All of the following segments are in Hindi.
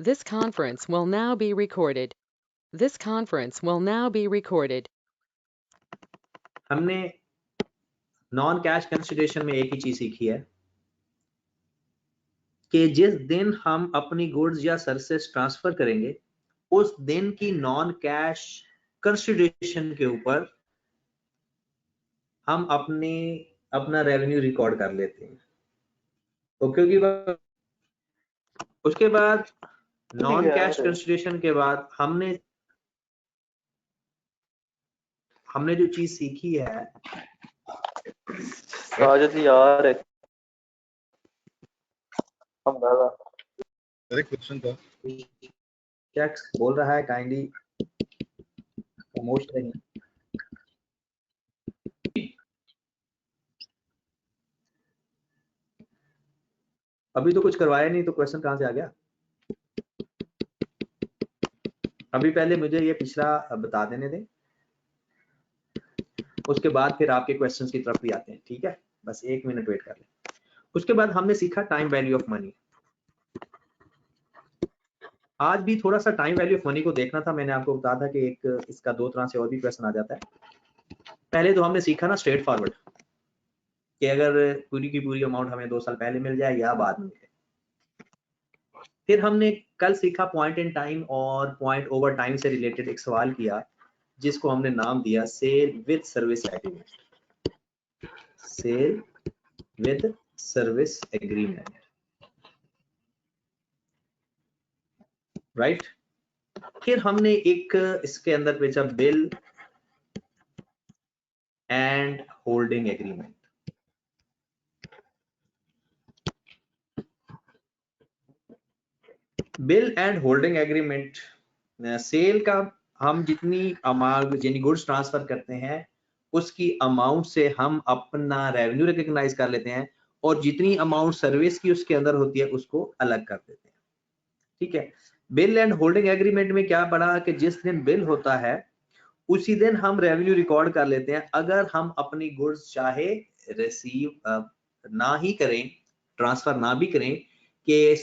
This conference will now be recorded. This conference will now be recorded. हमने नॉन कैश कंसिडरेशन में एक ही चीज सीखी है कि जिस दिन हम अपनी गुड्स या सर्विसेज ट्रांसफर करेंगे उस दिन की नॉन कैश कंसिडरेशन के ऊपर हम अपना रेवेन्यू रिकॉर्ड कर लेते हैं। तो क्योंकि उसके बाद नॉन कैश कंसिडरेशन के बाद हमने जो चीज सीखी है यार अरे क्वेश्चन था क्या बोल रहा है, काइंडली खामोश रहिए। अभी तो कुछ करवाया नहीं तो क्वेश्चन कहां से आ गया? अभी पहले मुझे ये पिछला बता देने दें, उसके बाद फिर आपके क्वेश्चंस की तरफ भी आते हैं। ठीक है, बस 1 मिनट वेट कर लें। उसके बाद हमने सीखा टाइम वैल्यू ऑफ मनी। आज भी थोड़ा सा टाइम वैल्यू ऑफ मनी को देखना था। मैंने आपको बताया था कि एक इसका 2 तरह से और भी क्वेश्चन आ जाता है। पहले तो हमने सीखा ना स्ट्रेट फॉरवर्ड कि अगर पूरी की पूरी अमाउंट हमें 2 साल पहले मिल जाए या बाद में मिले। फिर हमने कल सीखा पॉइंट इन टाइम और पॉइंट ओवर टाइम से रिलेटेड एक सवाल किया जिसको हमने नाम दिया sale with service agreement. Sale with service agreement, right. फिर हमने एक इसके अंदर भेजा bill and holding agreement. Bill and holding agreement sale का हम जितनी अमाउंट यानी गुड्स ट्रांसफर करते हैं उसकी अमाउंट से हम अपना रेवेन्यू रिकॉग्नाइज कर लेते हैं और जितनी अमाउंट सर्विस की उसके अंदर होती है उसको अलग कर देते हैं। ठीक है, बिल एंड होल्डिंग एग्रीमेंट में क्या पड़ा कि जिस दिन बिल होता है उसी दिन हम रेवेन्यू रिकॉर्ड कर लेते हैं। अगर हम अपनी गुड्स चाहे रिसीव ना ही करें, ट्रांसफर ना भी करें, कि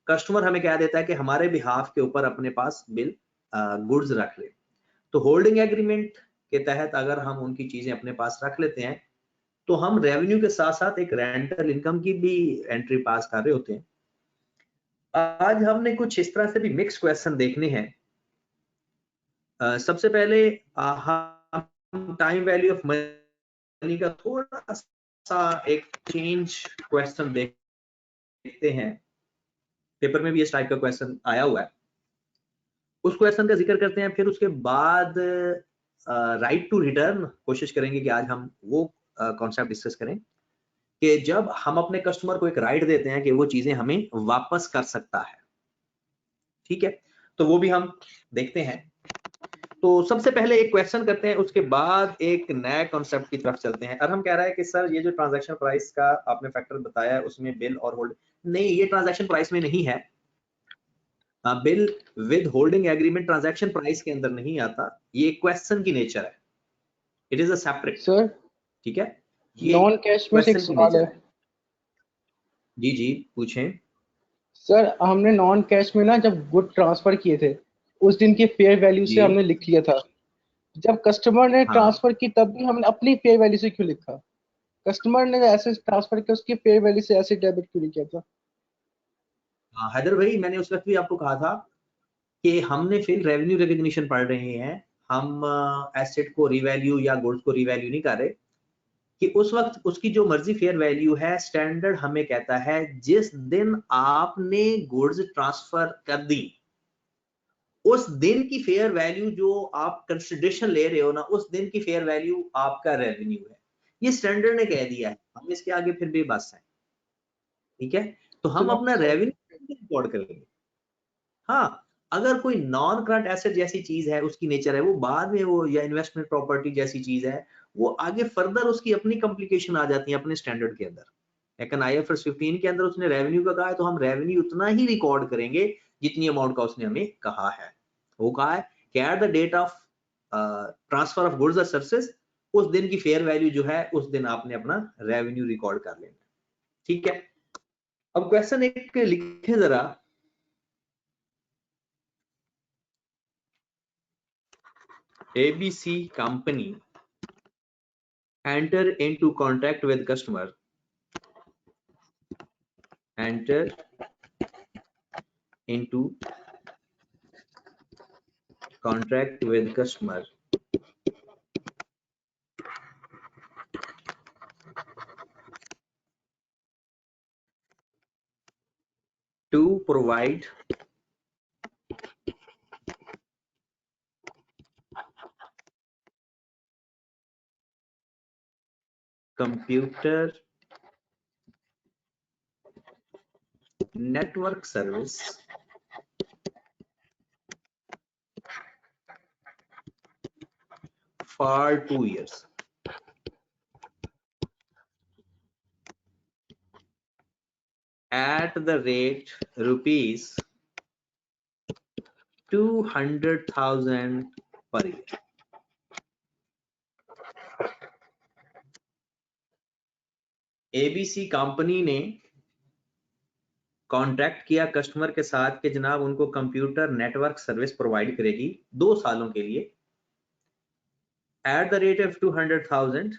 कस्टमर हमें कह देता है कि हमारे बिहाफ के ऊपर अपने पास बिल गुड्स रख ले, तो होल्डिंग एग्रीमेंट के तहत अगर हम उनकी चीजें अपने पास रख लेते हैं तो हम रेवेन्यू के साथ साथ एक रेंटल इनकम की भी एंट्री पास कर रहे होते हैं। आज हमने कुछ इस तरह से भी मिक्स क्वेश्चन देखने हैं। सबसे पहले हम टाइम वैल्यू ऑफ मनी का थोड़ा सा एक चेंज क्वेश्चन देखते हैं। पेपर में भी इस टाइप का क्वेश्चन आया हुआ है, उस क्वेश्चन का जिक्र करते हैं। फिर उसके बाद राइट टू रिटर्न कोशिश करेंगे कि आज हम वो कॉन्सेप्ट डिस्कस करें कि जब हम अपने कस्टमर को एक राइट देते हैं कि वो चीजें हमें वापस कर सकता है। ठीक है, तो वो भी हम देखते हैं। तो सबसे पहले एक क्वेश्चन करते हैं, उसके बाद एक नया कॉन्सेप्ट की तरफ चलते हैं। और हम कह रहा है कि सर ये जो ट्रांजैक्शन प्राइस का आपने फैक्टर बताया है उसमें बिल और होल्ड नहीं, ये ट्रांजैक्शन प्राइस में नहीं है। Bill with holding agreement transaction price के अंदर नहीं आता, ये क्वेश्चन की नेचर है, it is a separate. Sir ठीक है, ये नॉन कैश में से एक क्वेश्चन की सवाल नेचर है। है। जी जी पूछें। सर हमने नॉन कैश में ना जब गुड ट्रांसफर किए थे उस दिन की फेयर वैल्यू से जी हमने लिख लिया था। जब कस्टमर ने हाँ ट्रांसफर की तब भी हमने अपनी फेयर वैल्यू से क्यों लिखा? कस्टमर ने ऐसे ट्रांसफर किया उसकी फेयर वैल्यू से ऐसे डेबिट क्यों नहीं किया था? हैदर भाई, मैंने उस वक्त भी आपको कहा था कि हमने फिर रेवेन्यू रिकॉग्निशन पढ़ रहे हैं, हम एसेट को रिवैल्यू या गुड्स को रिवैल्यू नहीं कर रहे, कि उस वक्त उसकी जो मर्जी फेयर वैल्यू है स्टैंडर्ड हमें कहता है जिस दिन आपने गुड्स ट्रांसफर कर दी उस दिन की फेयर वैल्यू जो आप कंसिडरेशन ले रहे हो ना, उस दिन की फेयर वैल्यू आपका रेवेन्यू है। ये स्टैंडर्ड ने कह दिया है, हम इसके आगे फिर भी बस है। ठीक है, तो हम अपना रेवेन्यू रिकॉर्ड करेंगे। हाँ, अगर कोई नॉन करंट एसेट जैसी चीज है, उसकी नेचर है वो बाद में, वो या इन्वेस्टमेंट प्रॉपर्टी जैसी चीज है, वो आगे फर्दर उसकी अपनी कॉम्प्लिकेशन आ जाती है अपने स्टैंडर्ड के अंदर। लेकिन IFRS 15 के अंदर उसने रेवेन्यू का कहा है तो हम रेवेन्यू उतना ही रिकॉर्ड करेंगे जितनी अमाउंट का उसने हमें कहा है। वो कहा है कि at the date of transfer of goods और सर्विसेज, उस दिन की फेयर वैल्यू जो है उस दिन आपने अपना रेवेन्यू रिकॉर्ड कर लेना। ठीक है, अब क्वेश्चन एक लिखे जरा ABC company enter into contract with customer, enter into contract with customer to provide computer network service for 2 years at the rate rupees 200,000 per year. ABC company ने कॉन्ट्रैक्ट किया कस्टमर के साथ कि जनाब उनको कंप्यूटर नेटवर्क सर्विस प्रोवाइड करेगी 2 सालों के लिए एट द रेट ऑफ 200,000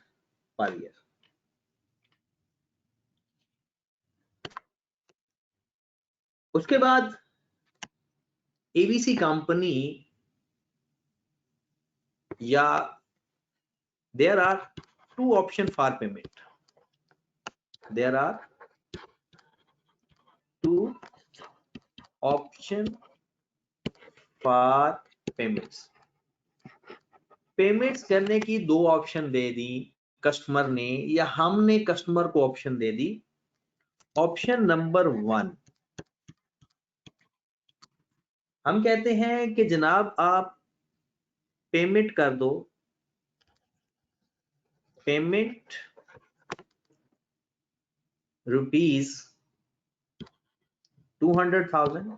पर ईयर। उसके बाद एबीसी कंपनी या there are 2 option for payment, there are 2 option for payments. Payments करने की 2 ऑप्शन दे दी कस्टमर ने या हमने कस्टमर को ऑप्शन दे दी। ऑप्शन नंबर 1 हम कहते हैं कि जनाब आप पेमेंट कर दो, payment rupees 200,000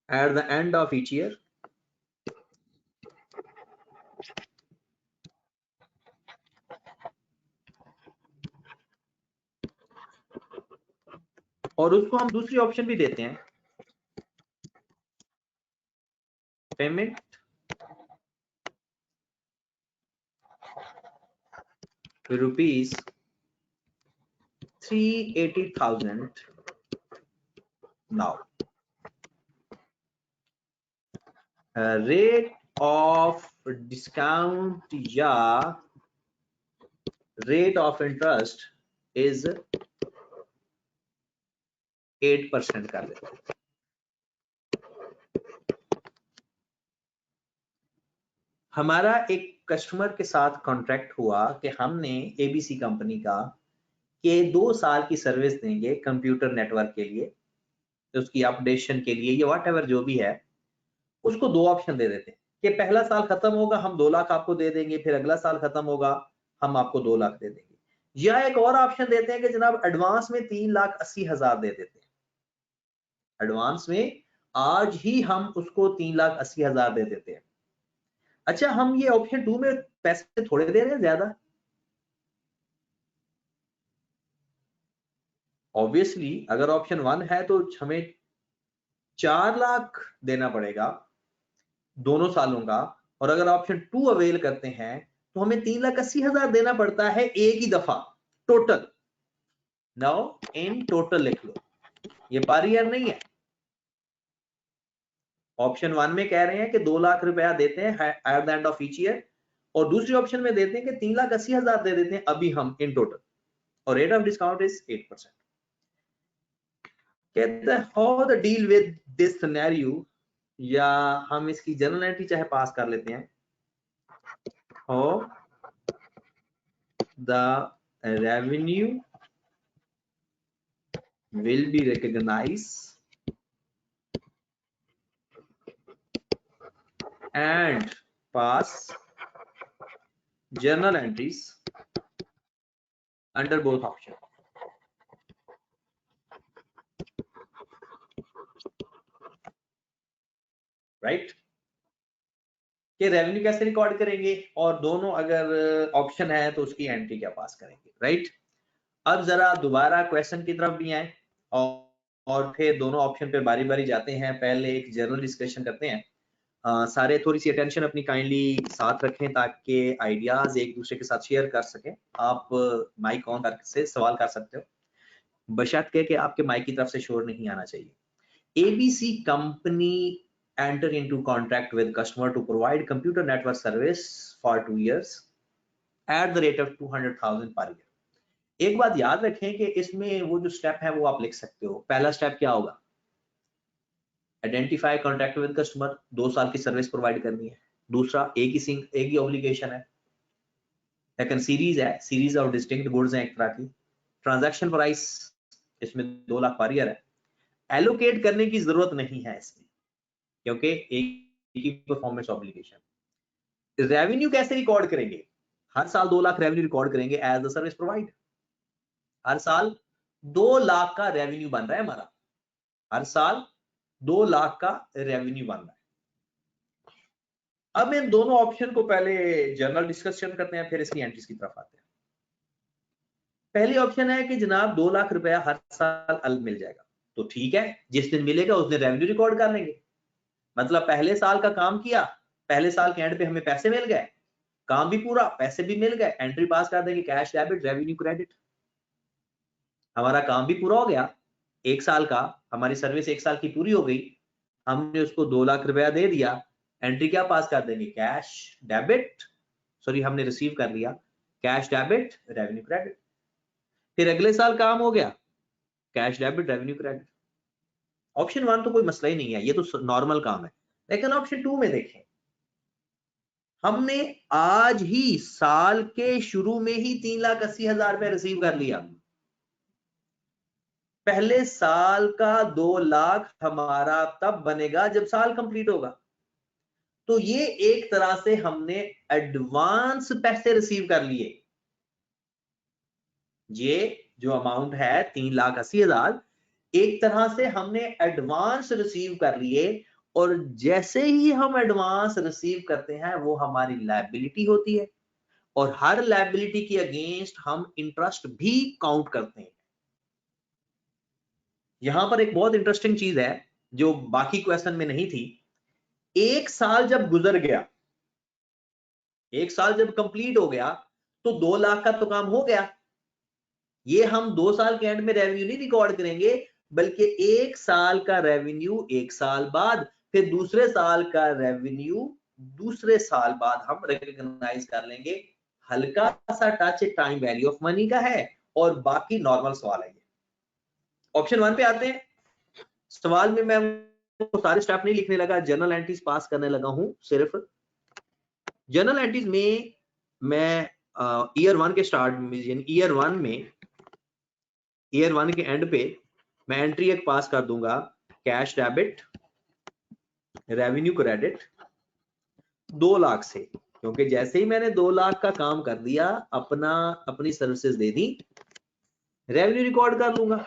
at the end of each year, और उसको हम दूसरी ऑप्शन भी देते हैं, payment rupees 380,000 now. Rate of discount या rate of interest is 8% कर देते हैं। हमारा एक कस्टमर के साथ कॉन्ट्रैक्ट हुआ कि हमने एबीसी कंपनी का कि 2 साल की सर्विस देंगे कंप्यूटर नेटवर्क के लिए, तो उसकी अपडेशन के लिए या व्हाटएवर जो भी है, उसको 2 ऑप्शन दे देते हैं कि पहला साल खत्म होगा हम 2 लाख आपको दे देंगे, फिर अगला साल खत्म होगा हम आपको 2 लाख दे देंगे, या एक और ऑप्शन देते हैं कि जनाब एडवांस में 3,80,000 दे देते हैं। एडवांस में आज ही हम उसको 3,80,000 दे देते हैं। अच्छा, हम ये ऑप्शन 2 में पैसे थोड़े दे रहे हैं, ज्यादा। ऑब्वियसली अगर ऑप्शन 1 है तो हमें 4 लाख देना पड़ेगा दोनों सालों का, और अगर ऑप्शन 2 अवेल करते हैं तो हमें 3,80,000 देना पड़ता है एक ही दफा टोटल। नाउ इन टोटल लिख लो, ये पर ईयर नहीं है। ऑप्शन 1 में कह रहे हैं कि 2 लाख रुपया देते हैं at the end of each year, और दूसरी ऑप्शन में देते हैं कि 3,80,000 दे देते हैं अभी हम इन टोटल, और रेट ऑफ डिस्काउंट इज 8%। कहते हैं how the deal with this scenario, या हम इसकी जनरल एंट्री चाहे पास कर लेते हैं, how the revenue will be recognised and pass journal entries under both options. Right, कि रेवेन्यू कैसे रिकॉर्ड करेंगे और दोनों अगर ऑप्शन है तो उसकी एंट्री क्या पास करेंगे। राइट, अब जरा दोबारा क्वेश्चन की तरफ भी आए और फिर दोनों ऑप्शन पे बारी बारी जाते हैं। पहले एक जनरल डिस्कशन करते हैं। सारे थोड़ी सी अटेंशन अपनी काइंडली साथ रखें ताकि आइडियाज एक दूसरे के साथ शेयर कर सकें। आप माइक ऑन करके सवाल कर सकते हो, बशर्ते कि आपके माइक की तरफ से शोर नहीं आना चाहिए। ABC company enter into contract with customer to provide computer network service for 2 years at the rate of 200,000 per year। एक बात याद रखें कि इसमें वो जो स्टेप है वो आप लिख सकते हो। पहला स्टेप क्या होगा? आइडेंटिफाई कॉन्ट्रैक्ट विद कस्टमर, 2 साल की सर्विस प्रोवाइड करनी है। दूसरा एक ही ऑब्लिगेशन है। सेकंड सीरीज है, सीरीज ऑफ डिस्टिंक्ट गुड्स हैं एक तरह की। ट्रांजैक्शन प्राइस इसमें 2 लाख पर ईयर है। एलोकेट करने की जरूरत नहीं है इसमें, क्योंकि एक ही परफॉर्मेंस ऑब्लिगेशन। रेवेन्यू कैसे रिकॉर्ड करेंगे? हर साल 2 लाख रेवेन्यू रिकॉर्ड करेंगे एज द सर्विस प्रोवाइड। हर साल 2 लाख का रेवेन्यू बन रहा है हमारा, हर साल 2 लाख का रेवेन्यू बन रहा है। अब इन दोनों ऑप्शन को पहले जनरल डिस्कशन करते हैं, फिर इसकी एंट्रीज की तरफ आते हैं। पहली ऑप्शन है कि जनाब 2 लाख रुपया हर साल मिल जाएगा, तो ठीक है, जिस दिन मिलेगा उस दिन रेवेन्यू रिकॉर्ड कर लेंगे। मतलब पहले साल का काम किया, पहले साल के एंड पे हमें पैसे मिल गए, काम भी पूरा, पैसे भी मिल गए, एंट्री पास कर देंगे, कैश डेबिट रेवेन्यू क्रेडिट। हमारा काम भी पूरा हो गया, 1 साल का, हमारी सर्विस 1 साल की पूरी हो गई, हमने उसको 2 लाख रुपया दे दिया, एंट्री क्या पास कर देंगे? कैश डेबिट, सॉरी हमने रिसीव कर लिया, कैश डेबिट रेवेन्यू क्रेडिट। फिर अगले साल काम हो गया, cash debit revenue credit. Option 1 तो कोई मसला ही नहीं है, ये तो नॉर्मल काम है। लेकिन ऑप्शन 2 में देखें, हमने आज ही साल के शुरू में ही 3,80,000 रुपए रिसीव कर लिया। पहले साल का 2 लाख हमारा तब बनेगा जब साल कंप्लीट होगा। तो ये एक तरह से हमने एडवांस पैसे रिसीव कर लिए। ये जो अमाउंट है 3,80,000, एक तरह से हमने एडवांस रिसीव कर लिए, और जैसे ही हम एडवांस रिसीव करते हैं वो हमारी लायबिलिटी होती है, और हर लायबिलिटी के अगेंस्ट हम इंटरेस्ट भी काउंट करते हैं। यहां पर एक बहुत इंटरेस्टिंग चीज है जो बाकी क्वेश्चन में नहीं थी। 1 साल जब गुजर गया, 1 साल जब कंप्लीट हो गया, तो 2 लाख का तो काम हो गया। ये हम 2 साल के एंड में रेवेन्यू नहीं रिकॉर्ड करेंगे, बल्कि 1 साल का रेवेन्यू 1 साल बाद, फिर दूसरे साल का रेवेन्यू दूसरे साल बाद हम रिकॉग्नाइज कर लेंगे। हल्का सा touch time value of money का है, और बाकी नॉर्मल सवाल है। ऑप्शन 1 पे आते हैं। सवाल में मैं सारे स्टेप नहीं लिखने लगा, जनरल एंट्रीज पास करने लगा हूं। सिर्फ जनरल एंट्रीज में मैं ईयर 1 के स्टार्ट में, ईयर 1 के एंड पे मैं एंट्री एक पास कर दूंगा, cash debit revenue credit 2 lakh से, क्योंकि जैसे ही मैंने 2 लाख का काम कर दिया, अपनी सर्विसेज दे दी, रेवेन्यू रिकॉर्ड कर लूंगा।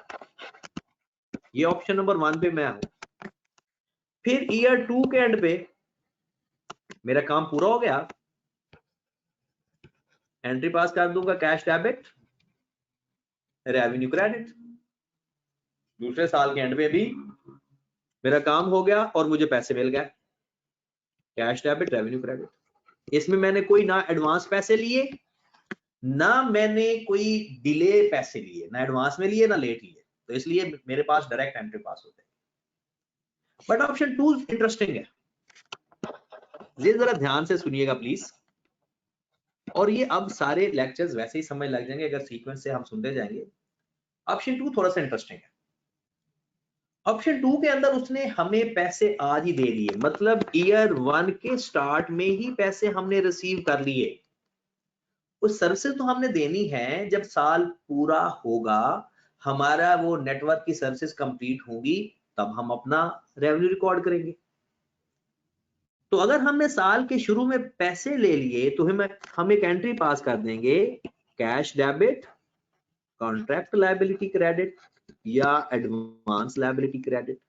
ये ऑप्शन नंबर 1 पे मैं हूं। फिर ईयर 2 के एंड पे मेरा काम पूरा हो गया, एंट्री पास कर दूंगा, कैश डेबिट रेवेन्यू क्रेडिट। दूसरे साल के एंड पे भी मेरा काम हो गया और मुझे पैसे मिल गए, कैश डेबिट रेवेन्यू क्रेडिट। इसमें मैंने कोई ना एडवांस पैसे लिए, ना मैंने कोई डिले पैसे लिए, ना एडवांस में लिए ना लेट लिए, तो इसलिए मेरे पास डायरेक्ट एंट्री पास होते हैं। बट ऑप्शन 2 इंटरेस्टिंग है, ये जरा ध्यान से सुनिएगा प्लीज। और ये अब सारे लेक्चर्स वैसे ही समझ लग जाएंगे अगर सीक्वेंस से हम सुनते जाएंगे। ऑप्शन 2 थोड़ा सा इंटरेस्टिंग है। ऑप्शन 2 के अंदर उसने हमें पैसे आज ही दे दिए, मतलब ईयर 1 के स्टार्ट में ही पैसे हमने रिसीव कर लिए। उस सर्विसेज तो हमने देनी है जब साल पूरा होगा, हमारा वो नेटवर्क की सर्विसेज कंप्लीट होंगी, तब हम अपना रेवेन्यू रिकॉर्ड करेंगे। तो अगर हमने साल के शुरू में पैसे ले लिए तो हम एक एंट्री पास कर देंगे, cash debit contract liability credit या एडवांस लायबिलिटी क्रेडिट।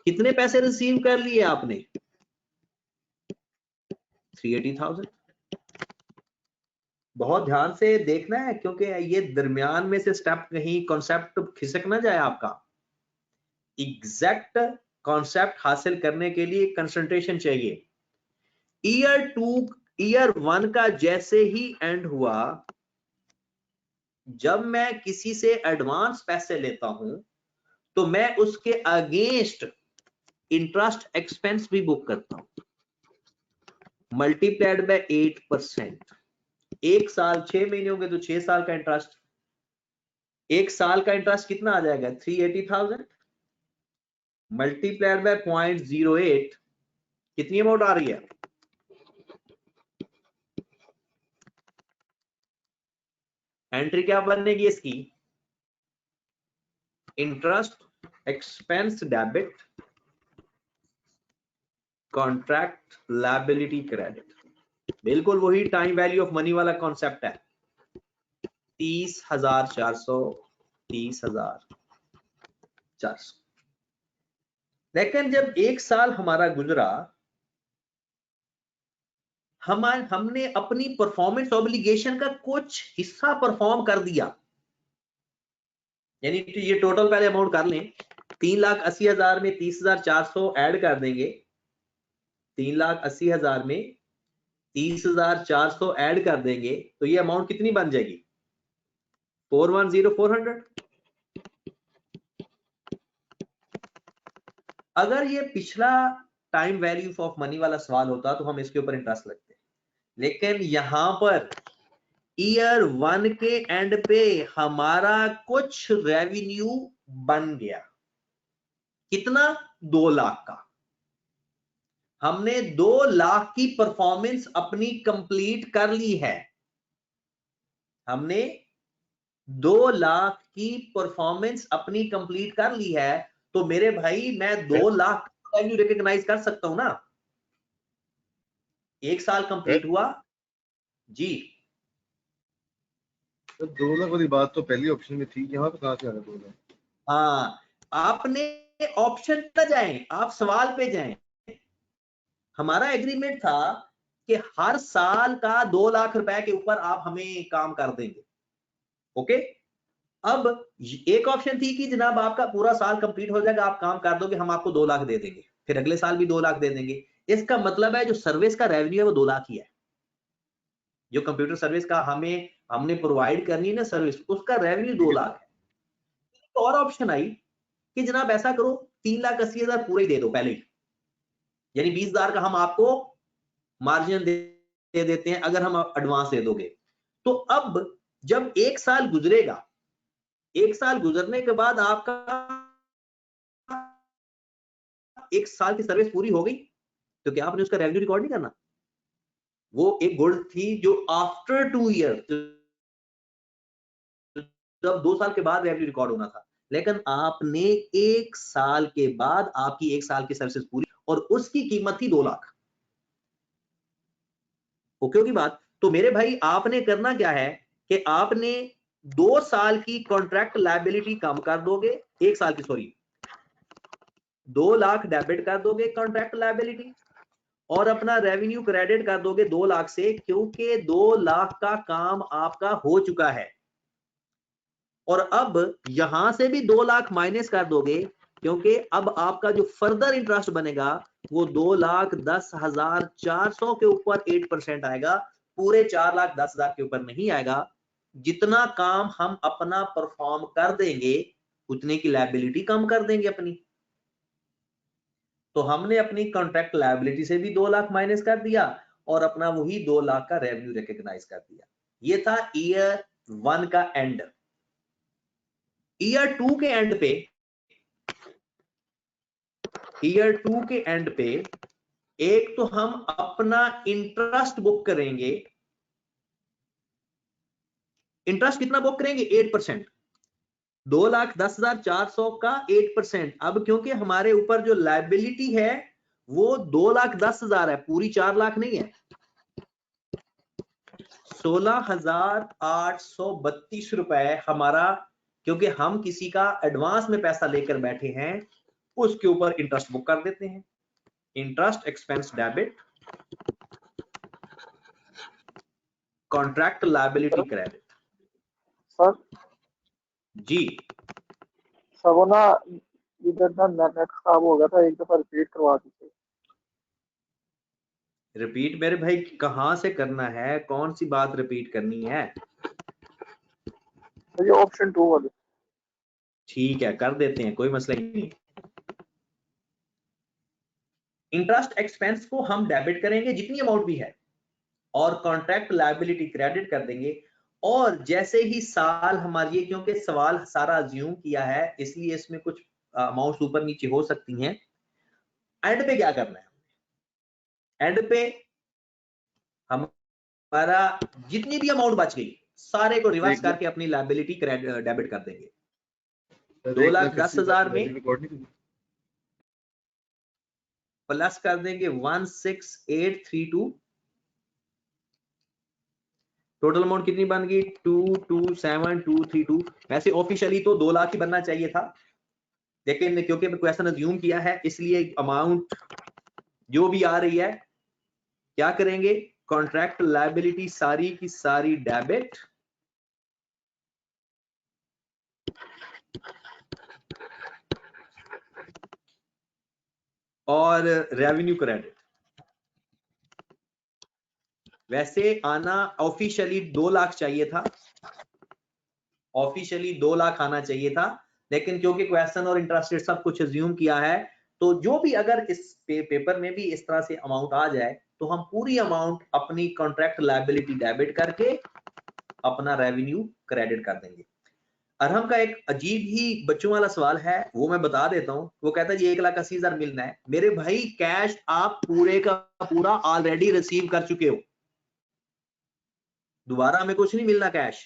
कितने पैसे रिसीव कर लिए आपने? 380,000। बहुत ध्यान से देखना है, क्योंकि ये दरमियान में से स्टेप कहीं कॉन्सेप्ट खिसक ना जाए आपका। एग्जैक्ट कॉन्सेप्ट हासिल करने के लिए कंसंट्रेशन चाहिए। ईयर 1 का जैसे ही एंड हुआ, जब मैं किसी से एडवांस पैसे लेता हूं तो मैं उसके अगेंस्ट इंटरेस्ट एक्सपेंस भी बुक करता हूं, मल्टीप्लाइड बाय 8%। एक साल 6 महीने होंगे तो 6 साल का इंटरेस्ट, एक साल का इंटरेस्ट कितना आ जाएगा 380,000 मल्टीप्लाइड बाय 0.08, कितनी अमाउंट आ रही है? एंट्री क्या बनेगी इसकी? Interest expense debit contract liability credit, बिल्कुल वही टाइम वैल्यू ऑफ मनी वाला कॉन्सेप्ट है। 30,400 30,400। लेकिन जब एक साल हमारा गुजरा, हमने अपनी परफॉर्मेंस ऑब्लिगेशन का कुछ हिस्सा परफॉर्म कर दिया, यानी ये टोटल पहले अमाउंट कर लें, 3,80,000 में 30,400 ऐड कर देंगे, 3,80,000 में 30,400 ऐड कर देंगे तो ये अमाउंट कितनी बन जाएगी? 410,400। अगर ये पिछला टाइम वैल्यू ऑफ मनी वाला सवाल होता तो हम इसके ऊपर इंटरेस्ट लगते, लेकिन यहां पर ईयर 1 के एंड पे हमारा कुछ रेवेन्यू बन गया। कितना? 2 लाख का। हमने 2 लाख की परफॉर्मेंस अपनी कंप्लीट कर ली है। हमने 2 लाख की परफॉर्मेंस अपनी कंप्लीट कर ली है, तो मेरे भाई मैं 2 लाख रेवेन्यू रिकॉग्नाइज कर सकता हूं ना। एक साल कंप्लीट हुआ जी। तो 2 लाख वाली बात तो पहली ऑप्शन में थी, यहाँ पे कहां से आ रहा 2 लाख? हाँ, आपने ऑप्शन पे जाएं, आप सवाल पे जाएं। हमारा एग्रीमेंट था कि हर साल का 2 लाख रुपए के ऊपर आप हमें काम कर देंगे। ओके, अब एक ऑप्शन थी कि जनाब आपका पूरा साल कंप्लीट हो जाएगा, आप काम कर दोगे, हम आपको 2 लाख दे देंगे, फिर अगले साल भी 2 लाख दे देंगे। इसका मतलब है जो सर्विस का रेवेन्यू है वो 2 लाख ही है। जो कंप्यूटर सर्विस का हमने प्रोवाइड करनी है ना सर्विस, उसका रेवेन्यू 2 लाख है। तो और ऑप्शन आई कि जनाब ऐसा करो 3,80,000 पूरे ही दे दो पहले ही, यानी 20,000 का हम आपको मार्जिन दे देते हैं अगर हम एडवांस दे दोगे। तो अब जब एक साल गुजरेगा, एक साल गुजरने के बाद आपका एक साल की सर्विस पूरी हो गई तो क्या आपने उसका रेवेन्यू रिकॉर्ड नहीं करना? वो एक गोल्ड थी जो आफ्टर 2 ईयर, जब 2 साल के बाद रेवेन्यू रिकॉर्ड होना था, लेकिन आपने एक साल के बाद आपकी एक साल की सर्विस पूरी और उसकी कीमत थी 2 लाख। ओके होगी बात? तो मेरे भाई आपने करना क्या है कि आपने 2 साल की कॉन्ट्रैक्ट लायबिलिटी कम कर दोगे, एक साल की सॉरी 2 लाख डेबिट कर दोगे कॉन्ट्रैक्ट लायबिलिटी, और अपना रेवेन्यू क्रेडिट कर दोगे 2 लाख से, क्योंकि 2 लाख का काम आपका हो चुका है। और अब यहां से भी 2 लाख माइनस कर दोगे, क्योंकि अब आपका जो फर्दर इंटरेस्ट बनेगा वो 2,10,400 के ऊपर 8% आएगा, पूरे 4,10,000 के ऊपर नहीं आएगा। जितना काम हम अपना परफॉर्म कर देंगे उतने की लायबिलिटी कम कर देंगे अपनी। तो हमने अपनी कॉन्ट्रैक्ट लायबिलिटी से भी 2 लाख माइनस कर दिया और अपना वही 2 लाख का रेवेन्यू रिकॉग्नाइज कर दिया। ये था ईयर 1 का एंड। ईयर 2 के एंड पे, ईयर 2 के एंड पे एक तो हम अपना इंटरेस्ट बुक करेंगे। इंटरेस्ट कितना बुक करेंगे? 8%। 2,10,400 का 8%। अब क्योंकि हमारे ऊपर जो लायबिलिटी है वो 2,10,000 है, पूरी 4 लाख नहीं है। 16,832 रुपए हमारा, क्योंकि हम किसी का एडवांस में पैसा लेकर बैठे हैं, उसके ऊपर इंटरेस्ट बुक कर देते हैं। Interest expense debit contract liability credit. Sir ji sir वो ना ये इधर ना नेट खराब हो गया था, एक दफा रिपीट करवा दीजिए। रिपीट मेरे भाई कहाँ से करना है, कौन सी बात रिपीट करनी है? ये ऑप्शन 2 वाले। ठीक है कर देते हैं, कोई मसला नहीं। इंटरेस्ट एक्सपेंस को हम डेबिट करेंगे जितनी अमाउंट भी है, और कॉन्ट्रैक्ट लायबिलिटी क्रेडिट कर देंगे। और जैसे ही साल हमारी, ये क्योंकि सवाल सारा अज्यूम किया है इसलिए इसमें कुछ अमाउंट ऊपर नीचे हो सकती हैं। एंड पे क्या करना है? एंड पे हमारा जितनी भी अमाउंट बच गई सारे को रिवर्स करके अपनी लायबिलिटी डेबिट कर देंगे। 2,10,000 में प्लस कर देंगे 16832। टोटल अमाउंट कितनी बन गई? 227,232। वैसे ऑफिशियली तो 2 लाख ही बनना चाहिए था, लेकिन क्योंकि क्वेश्चन अज्यूम किया है इसलिए अमाउंट जो भी आ रही है क्या करेंगे? कॉन्ट्रैक्ट लायबिलिटी सारी की सारी डेबिट और रेवेन्यू क्रेडिट। वैसे आना ऑफिशियली 2 लाख चाहिए था, ऑफिशियली 2 लाख आना चाहिए था, लेकिन क्योंकि क्वेश्चन और इंटरेस्ट रेट सब कुछ अज्यूम किया है तो जो भी अगर इस पेपर में भी इस तरह से अमाउंट आ जाए तो हम पूरी अमाउंट अपनी कॉन्ट्रैक्ट लायबिलिटी डेबिट करके अपना रेवेन्यू क्रेडिट कर देंगे। अरहम का एक अजीब ही बच्चों वाला सवाल है, वो मैं बता देता हूं। वो कहता है जी 1,80,000 मिलना है। मेरे भाई कैश आप पूरे का पूरा ऑलरेडी रिसीव कर चुके हो, दोबारा हमें कुछ नहीं मिलना कैश।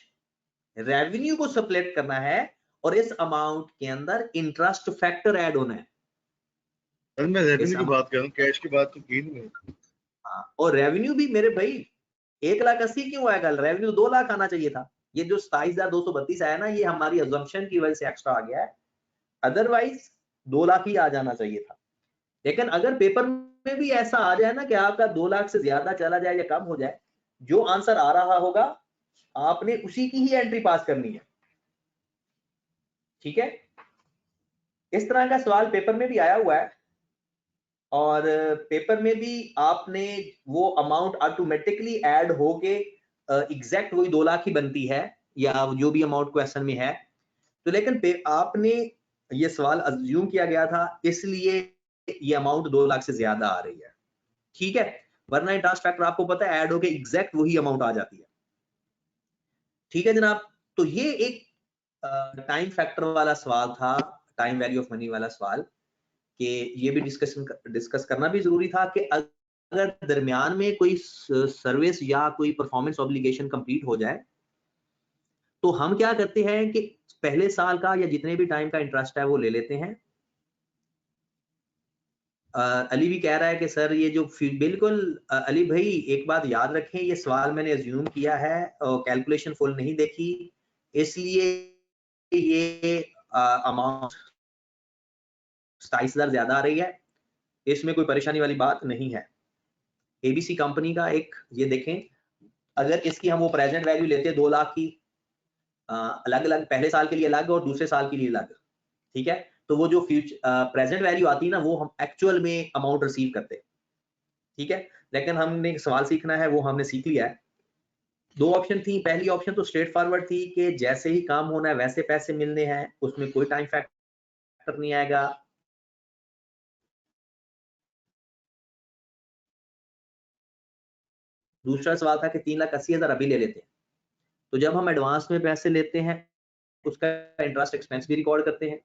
रेवेन्यू को सप्लेट करना है और इस अमाउंट के अंदर इंटरेस्ट फैक्टर ऐड होना है। मैं रेवेन्यू की बात कर रहा हूं, कैश की बात तो की नहीं। हाँ, और रेवेन्यू भी मेरे भाई 1,80,000 क्यों आएगा? रेवेन्यू 2 लाख आना चाहिए था। ये जो 27,232 आया ना, ये हमारी अजम्पशन की वजह से एक्स्ट्रा आ गया है, अदरवाइज 2 लाख ही आ जाना चाहिए था। लेकिन अगर पेपर में भी ऐसा आ जाए ना कि आपका 2 लाख से ज्यादा चला जाए या कम हो जाए, जो आंसर आ रहा होगा आपने उसी की ही एंट्री पास करनी है। ठीक है, इस तरह का सवाल पेपर में भी आया हुआ है, और पेपर में भी आपने वो अमाउंट ऑटोमेटिकली ऐड होके एग्जैक्ट वही 2 लाख ही बनती है, या जो भी अमाउंट क्वेश्चन में है। तो लेकिन आपने ये सवाल अज्यूम किया गया था इसलिए ये अमाउंट 2 लाख से ज्यादा आ रही है। ठीक है, वरना इंटरेस्ट फैक्टर आपको पता है ऐड होके एग्जैक्ट वही अमाउंट आ जाती है। ठीक है जनाब, तो ये एक टाइम फैक्टर वाला सवाल था, टाइम वैल्यू ऑफ मनी वाला सवाल, कि ये भी डिस्कस करना भी जरूरी था कि अगर दरमियान में कोई सर्विस या कोई परफॉर्मेंस ऑब्लिगेशन कंप्लीट हो जाए तो हम क्या करते हैं कि पहले साल का या जितने भी टाइम का इंटरेस्ट है वो ले लेते हैं। अली भी कह रहा है कि सर ये जो बिल्कुल अली भाई एक बात याद रखें, ये सवाल मैंने अज्यूम किया है और कैलकुलेशन फुल नहीं देखी, इसलिए ये अमाउंट 27,000 ज्यादा आ रही है, इसमें कोई परेशानी वाली बात नहीं है। एबीसी कंपनी का एक ये देखें, अगर इसकी हम वो प्रेजेंट वैल्यू लेते हैं 2 लाख की, अलग अलग पहले साल के लिए अलग और दूसरे साल के लिए अलग, ठीक है, तो वो जो प्रेजेंट वैल्यू आती है ना वो हम एक्चुअल में अमाउंट रिसीव करते हैं। ठीक है, लेकिन हमने सवाल सीखना है वो हमने सीख लिया है। 2 ऑप्शन थी, पहली ऑप्शन तो स्ट्रेट फॉरवर्ड थी कि जैसे ही काम होना है वैसे पैसे मिलने हैं, उसमें कोई टाइम फैक्टर नहीं आएगा। दूसरा सवाल था कि 3,80,000 अभी ले लेते हैं, तो जब हम एडवांस में पैसे लेते हैं उसका इंटरेस्ट एक्सपेंस भी रिकॉर्ड करते हैं,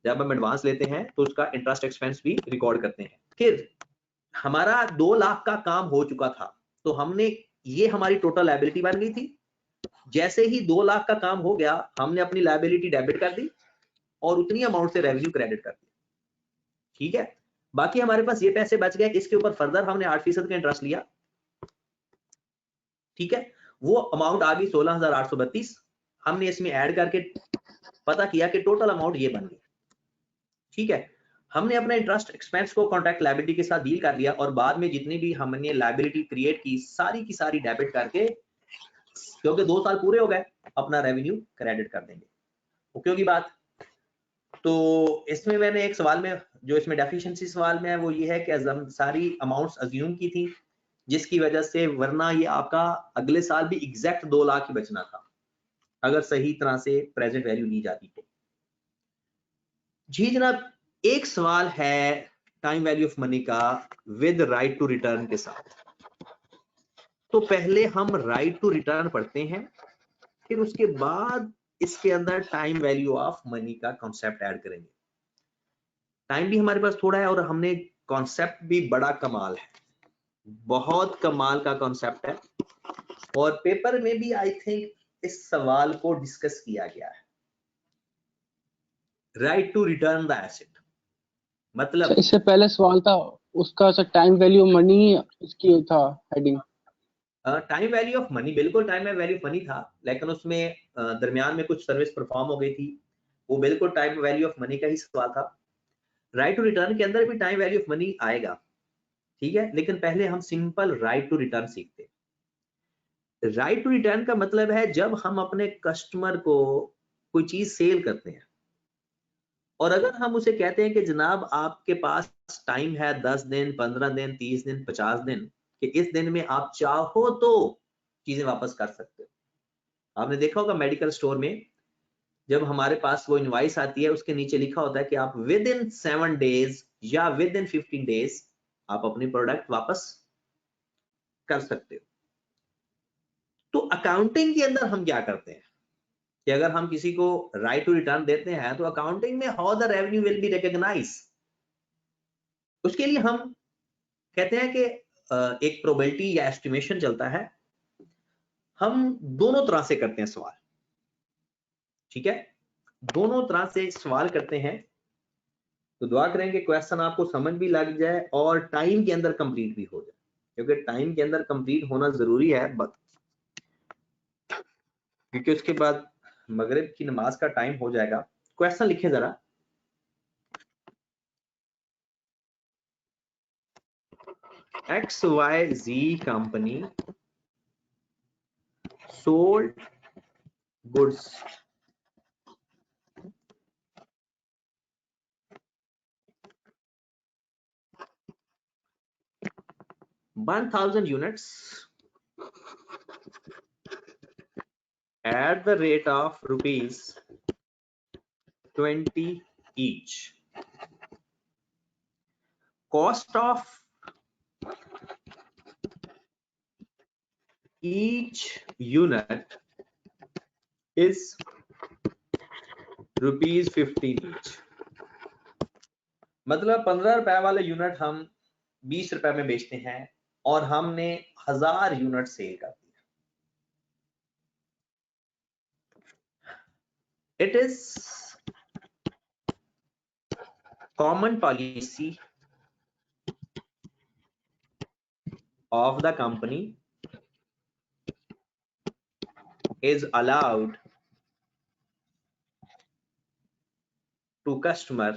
जब हम एडवांस लेते हैं तो उसका इंटरेस्ट एक्सपेंस भी रिकॉर्ड करते हैं। फिर हमारा 2 लाख का काम हो चुका था, तो हमने ये हमारी टोटल लायबिलिटी बन गई थी। जैसे ही 2 लाख का काम हो गया हमने अपनी लायबिलिटी डेबिट कर दी और उतनी अमाउंट से रेवेन्यू क्रेडिट कर दिया। ठीक है, बाकी हमारे पास ये पैसे बच गए, इसके ऊपर फर्दर हमने 8% का इंटरेस्ट लिया। ठीक है, वो अमाउंट आ गई 16,832। हमने इसमें ऐड करके पता किया कि टोटल अमाउंट ये बन गई। ठीक है, हमने अपना इंटरेस्ट एक्सपेंस को कॉन्ट्रैक्ट लायबिलिटी के साथ डील कर लिया और बाद में जितनी भी हमने लायबिलिटी क्रिएट की सारी की सारी डेबिट करके, क्योंकि 2 साल पूरे हो गए, अपना रेवेन्यू क्रेडिट कर देंगे। ओके होगी बात? तो इसमें मैंने एक सवाल में जो इसमें डेफिशिएंसी सवाल में है वो ये है कि सारी अमाउंट्स अज्यूम की थी, जिसकी वजह से वरना ये आपका अगले साल भी एग्जैक्ट 2 लाख ही बचना था अगर सही तरह से प्रेजेंट वैल्यू ली जाती तो। जी जनाब, एक सवाल है टाइम वैल्यू ऑफ मनी का विद राइट टू रिटर्न के साथ। तो पहले हम राइट टू रिटर्न पढ़ते हैं, फिर उसके बाद इसके अंदर टाइम वैल्यू ऑफ मनी का कॉन्सेप्ट ऐड करेंगे। टाइम भी हमारे पास थोड़ा है और हमने कॉन्सेप्ट भी बड़ा कमाल है, बहुत कमाल का कॉन्सेप्ट है और पेपर में भी आई थिंक इस सवाल को डिस्कस किया गया है। Right to return the asset मतलब इससे पहले सवाल था उसका सर, टाइम वैल्यू मनी इसकी था heading. Time value of money, बिल्कुल टाइम वैल्यू ऑफ मनी था, लेकिन उसमें दरमियान में कुछ सर्विस परफॉर्म हो गई थी, वो बिल्कुल टाइम वैल्यू ऑफ मनी का ही सवाल था। राइट टू रिटर्न के अंदर भी टाइम वैल्यू ऑफ मनी आएगा, ठीक है, लेकिन पहले हम सिंपल राइट टू रिटर्न सीखते हैं। राइट टू रिटर्न का मतलब है जब हम अपने कस्टमर को कोई चीज सेल करते हैं और अगर हम उसे कहते हैं कि जनाब आपके पास टाइम है 10 दिन, 15 दिन, 30 दिन, 50 दिन, कि इस दिन में आप चाहो तो चीजें वापस कर सकते हो। आपने देखा होगा मेडिकल स्टोर में जब हमारे पास वो इनवाइस आती है उसके नीचे लिखा होता है कि आप विद इन 7 डेज या विद इन 15 डेज आप अपनी प्रोडक्ट वापस कर सकते हो। तो अकाउंटिंग के अंदर हम क्या करते हैं कि अगर हम किसी को राइट टू रिटर्न देते हैं तो अकाउंटिंग में how the revenue will be recognise, उसके लिए हम कहते हैं कि एक प्रोबेबिलिटी या एस्टिमेशन चलता है। हम दोनों तरह से करते हैं सवाल, ठीक है, दोनों तरह से सवाल करते हैं। तो दुआ करें कि क्वेश्चन आपको समझ भी लग जाए और टाइम के अंदर कंप्लीट भी हो जाए, क्योंकि टाइम के अंदर कंप्लीट होना जरूरी है, क्योंकि उसके बाद मगरिब की नमाज का टाइम हो जाएगा। क्वेश्चन लिखे जरा। XYZ company sold goods (1,000 units) at the rate of ₹20 each. Cost of each unit is ₹15 each. मतलब 15 रुपए वाले यूनिट हम 20 रुपए में बेचते हैं और हमने 1000 यूनिट सेल कर दिया। It is common policy of the company is allowed to customer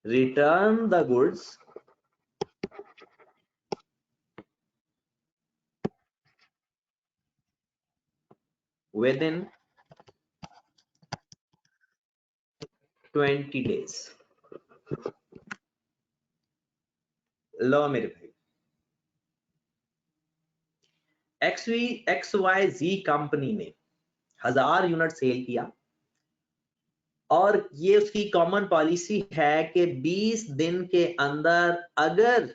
return the goods within 20 days। लो मेरे भाई, XYZ कंपनी ने 1000 यूनिट सेल किया और ये उसकी कॉमन पॉलिसी है कि 20 दिन के अंदर अगर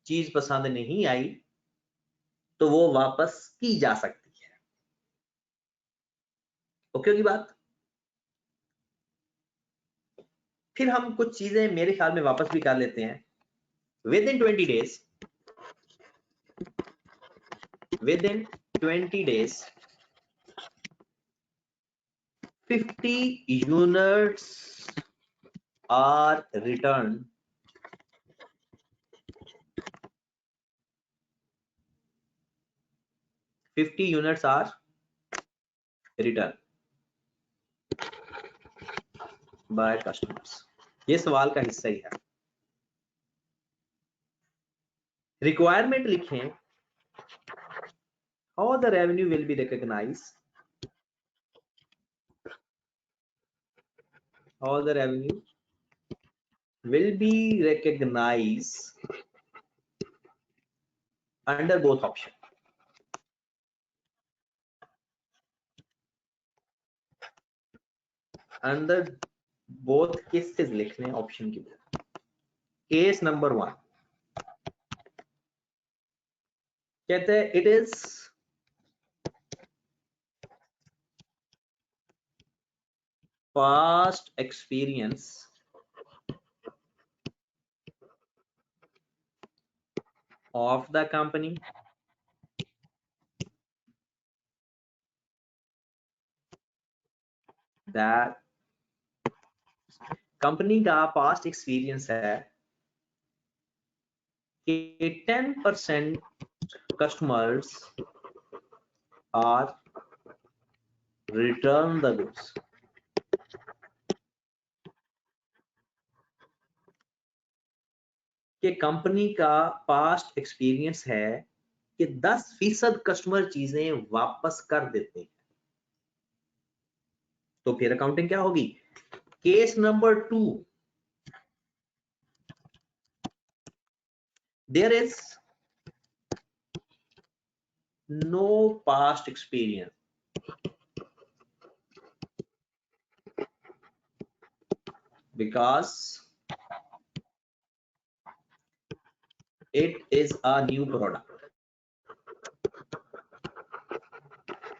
चीज पसंद नहीं आई तो वो वापस की जा सकती है। ओके की बात। फिर हम कुछ चीजें मेरे ख्याल में वापस भी कर लेते हैं। within 20 days 50 units are returned by customers। ये सवाल का हिस्सा ही है। रिक्वायरमेंट लिखें how the revenue will be recognized, how the revenue will be recognized under both option. Under both cases लिखने ऑप्शन की तरह. केस नंबर 1 कहते हैं it is past experience of the company that company का पास्ट एक्सपीरियंस है कि 10% customers are return the goods. कि कंपनी का पास्ट एक्सपीरियंस है कि 10% कस्टमर चीजें वापस कर देते हैं. तो फिर अकाउंटिंग क्या होगी? Case number 2, there is no past experience because it is a new product.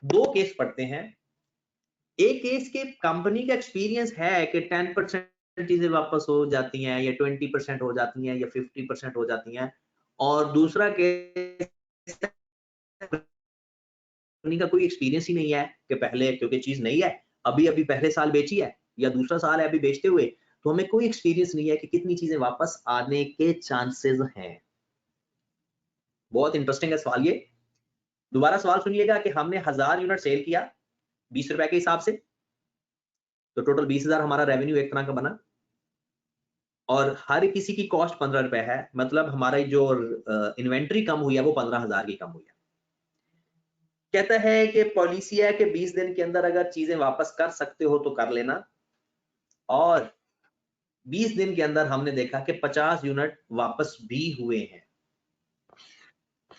दो केस पढ़ते हैं. एक केस के कंपनी का एक्सपीरियंस है कि 10% चीजें वापस हो जाती हैं या 20% हो जाती हैं या 50% हो जाती हैं, और दूसरा केस कंपनी का कोई एक्सपीरियंस ही नहीं है कि पहले, क्योंकि चीज नहीं है, अभी पहले साल बेची है या दूसरा साल है अभी बेचते हुए, तो हमें कोई एक्सपीरियंस नहीं है कि कितनी चीजें वापस आने के चांसेस हैं. बहुत इंटरेस्टिंग है सवाल ये. दोबारा सवाल सुनिएगा कि हमने 1000 यूनिट सेल किया 20 रुपए के हिसाब से, तो टोटल 20,000 हमारा रेवेन्यू एक तरह का बना, और हर किसी की कॉस्ट 15 रुपए है, मतलब हमारी जो इन्वेंट्री कम हुई है वो 15,000 की कम हुई है. कहता है कि पॉलिसी है कि 20 दिन के अंदर अगर चीजें वापस कर सकते हो तो कर लेना, और 20 दिन के अंदर हमने देखा कि 50 यूनिट वापस भी हुए हैं.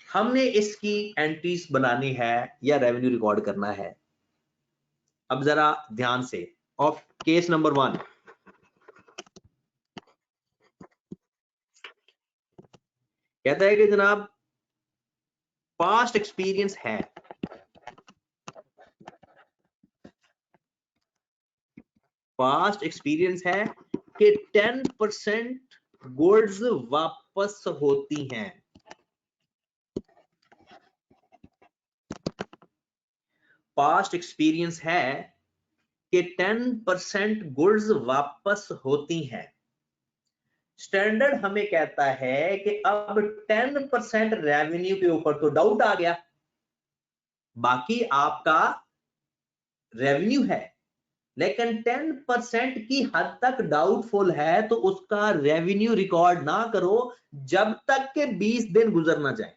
हमने इसकी एंट्रीज बनानी है या रेवेन्यू रिकॉर्ड करना है. अब जरा ध्यान से, ऑफ केस नंबर 1 कहता है कि जनाब पास्ट एक्सपीरियंस है, पास्ट एक्सपीरियंस है कि 10% गुड्स वापस होती हैं. पास्ट एक्सपीरियंस है कि 10% गुड्स वापस होती हैं. स्टैंडर्ड हमें कहता है कि अब 10% रेवेन्यू के ऊपर तो डाउट आ गया, बाकी आपका रेवेन्यू है, लेकिन 10% की हद तक डाउटफुल है, तो उसका रेवेन्यू रिकॉर्ड ना करो जब तक के 20 दिन गुजर ना जाए.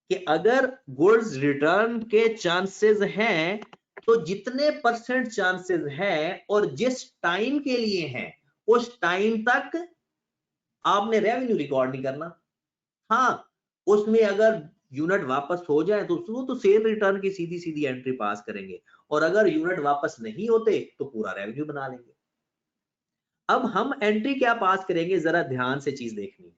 कि अगर गुड्स रिटर्न के चांसेस हैं तो जितने परसेंट चांसेस हैं और जिस टाइम के लिए हैं उस टाइम तक आपने रेवेन्यू रिकॉर्ड नहीं करना. हाँ, उसमें अगर यूनिट वापस हो जाए तो वो तो सेल रिटर्न की सीधी सीधी एंट्री पास करेंगे, और अगर यूनिट वापस नहीं होते तो पूरा रेवेन्यू बना लेंगे. अब हम एंट्री क्या पास करेंगे, जरा ध्यान से चीज देखनी है.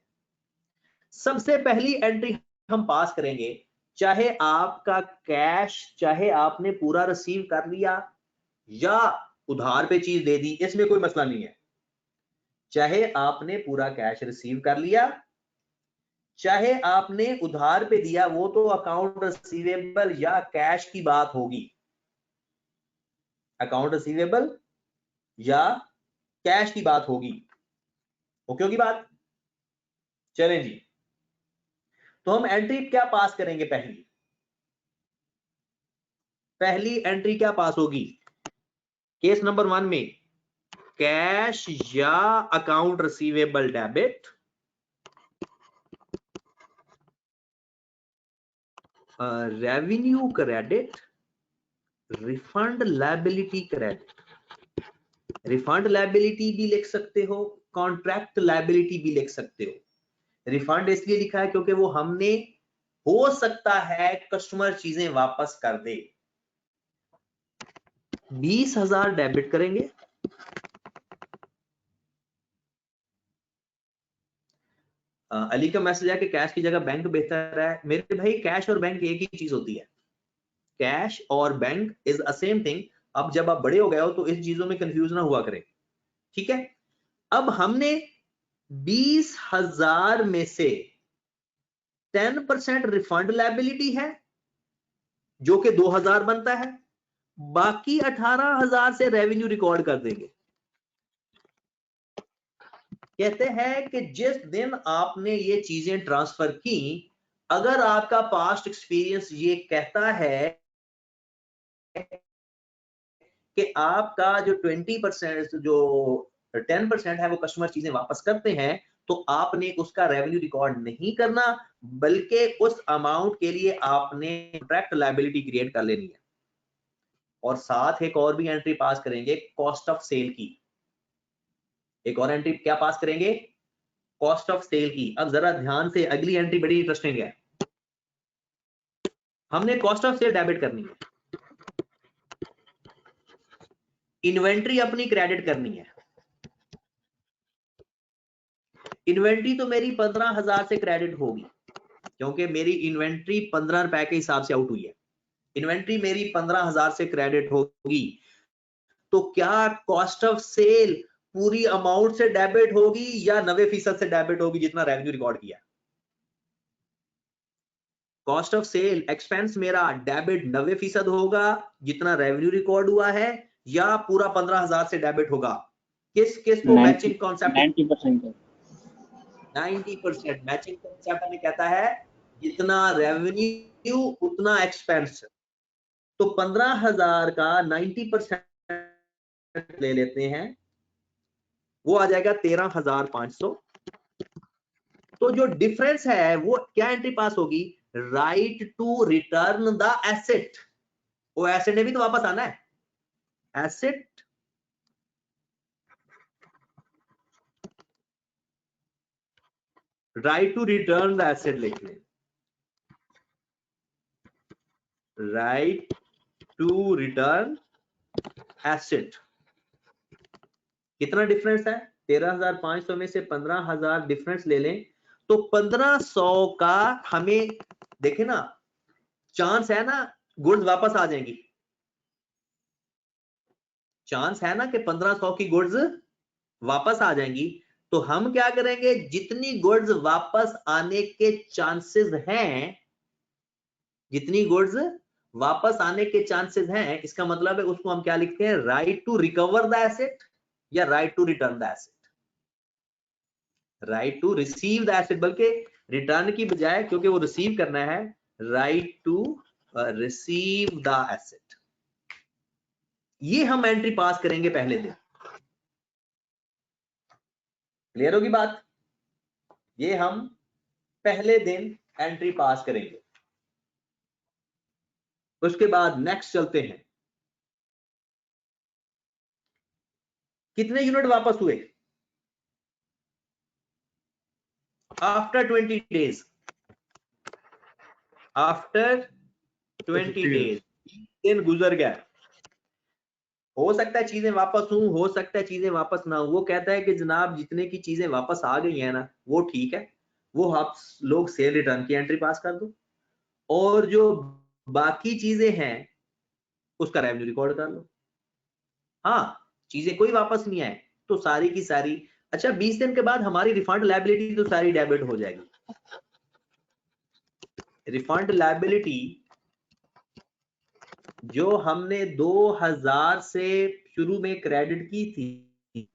सबसे पहली एंट्री हम पास करेंगे, चाहे आपका कैश, चाहे आपने पूरा रिसीव कर लिया या उधार पे चीज दे दी, इसमें कोई मसला नहीं है. चाहे आपने पूरा कैश रिसीव कर लिया, चाहे आपने उधार पे दिया, वो तो अकाउंट रिसीवेबल या कैश की बात होगी. अकाउंट रिसीवेबल या कैश की बात होगी. ओके होगी बात? चलें जी, तो हम एंट्री क्या पास करेंगे? पहली एंट्री क्या पास होगी केस नंबर 1 में? कैश या account receivable debit, revenue credit, refund liability credit. Refund liability भी लिख सकते हो, कॉन्ट्रैक्ट लायबिलिटी भी लिख सकते हो। रिफंड इसलिए लिखा है क्योंकि वो हमने, हो सकता है कस्टमर चीजें वापस कर दे। 20,000 डेबिट करेंगे, अली का मैसेज है कि कैश की जगह बैंक बेहतर है। मेरे भाई कैश और बैंक एक ही चीज होती है, कैश और bank is a same thing. अब जब आप बड़े हो गए हो तो इस चीजों में कंफ्यूज ना हुआ करें, ठीक है। अब हमने 20,000 में से 10% रिफंड लायबिलिटी है जो कि 2,000 बनता है, बाकी 18,000 से रेवेन्यू रिकॉर्ड कर देंगे। कहते हैं कि जिस दिन आपने ये चीजें ट्रांसफर की, अगर आपका पास्ट एक्सपीरियंस ये कहता है कि आपका जो 20% जो 10% है वो कस्टमर चीजें वापस करते हैं, तो आपने उसका रेवेन्यू रिकॉर्ड नहीं करना, बल्कि उस अमाउंट के लिए आपने कॉन्ट्रैक्ट लायबिलिटी क्रिएट कर लेनी है। और साथ एक और भी एंट्री पास करेंगे, कॉस्ट ऑफ सेल की। एक और एंट्री क्या पास करेंगे? कॉस्ट ऑफ सेल की। अब जरा ध्यान से, अगली एंट्री बड़ी इंटरेस्टिंग है। हमने कॉस्ट ऑफ सेल डेबिट करनी है, इन्वेंट्री अपनी क्रेडिट करनी है। इन्वेंट्री तो मेरी 15,000 से क्रेडिट होगी क्योंकि मेरी इन्वेंट्री 15 रुपए के हिसाब से आउट हुई है। इन्वेंट्री मेरी 15,000 से क्रेडिट होगी, तो क्या कॉस्ट ऑफ सेल पूरी अमाउंट से डेबिट होगी या 90% से डेबिट होगी जितना रेवेन्यू रिकॉर्ड किया? कॉस्ट ऑफ सेल एक्सपेंस मेरा डेबिट 90% होगा जितना रेवेन्यू रिकॉर्ड हुआ है, या पूरा 15,000 से डेबिट होगा? किस को मैचिंग कॉन्सेप्ट? 90%। 90% मैचिंग कॉन्सेप्ट हमें कहता है जितना रेवेन्यू उतना एक्सपेंस। तो 15,000 का 90% ले लेते हैं, वो आ जाएगा 13,500। तो जो डिफरेंस है वो क्या एंट्री पास होगी? Right to return the asset. वो एसेट ने भी तो वापस आना है। Asset right to return the asset लिख लें, राइट टू रिटर्न एसेट। कितना डिफरेंस है? 13,500 में से 15,000 डिफरेंस ले लें तो 1,500 का हमें, देखे ना, चांस है ना गुड्स वापस आ जाएंगी। चांस है ना कि 1,500 की गुड्स वापस आ जाएंगी। तो हम क्या करेंगे, जितनी गुड्स वापस आने के चांसेस हैं, जितनी गुड्स वापस आने के चांसेस हैं, इसका मतलब है उसको हम क्या लिखते हैं? Right to recover the asset या right to return the asset. Right to receive the asset, बल्कि रिटर्न की बजाय, क्योंकि वो रिसीव करना है, right to receive the asset. ये हम एंट्री पास करेंगे पहले दिन। क्लियर होगी बात? ये हम पहले दिन एंट्री पास करेंगे। उसके बाद नेक्स्ट चलते हैं, कितने यूनिट वापस हुए आफ्टर 20 डेज? आफ्टर 20 डेज दिन गुजर गया। हो सकता है चीजें वापस हो सकता है चीजें वापस ना हो। वो कहता है कि जनाब जितने की चीजें वापस आ गई है ना, वो ठीक है, वो आप लोग सेल रिटर्न की एंट्री पास कर दो, और जो बाकी चीजें हैं उसका रेवेन्यू रिकॉर्ड कर लो। हाँ, चीजें कोई वापस नहीं आए तो सारी की सारी, अच्छा 20 दिन के बाद हमारी रिफंड लायबिलिटी तो सारी डेबिट हो जाएगी। रिफंड लायबिलिटी जो हमने 2,000 से शुरू में क्रेडिट की थी,